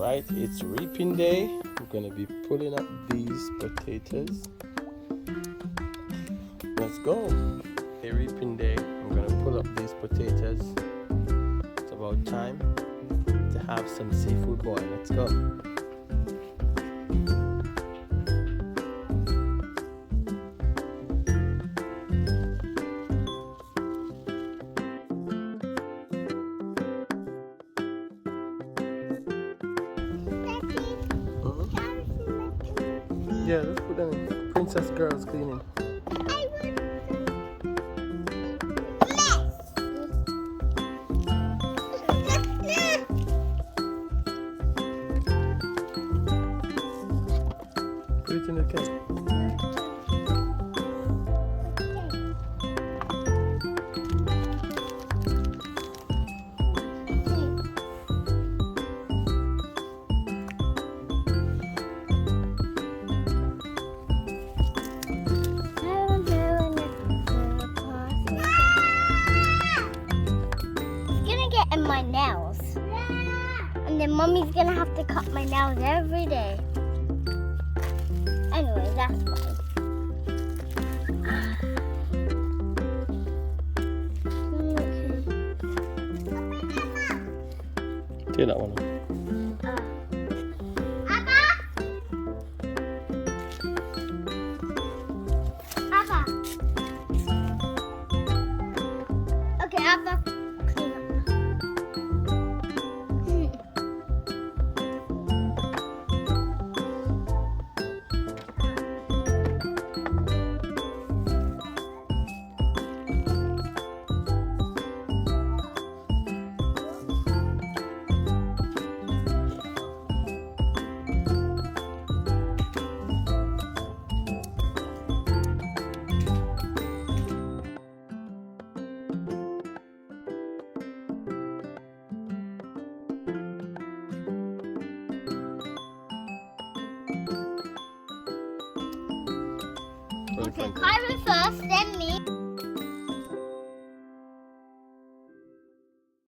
Alright, it's reaping day. We're going to be pulling up these potatoes. Let's go. It's reaping day. I'm going to pull up these potatoes. It's about time to have some seafood boil. Let's go. Yeah, let's put them in. Princess Girls cleaning. Put it in the can. And my nails. And then mommy's gonna have to cut my nails every day. Anyway, that's fine. Take that one. Abba. Okay, Abba. Okay, Kyra first, then me.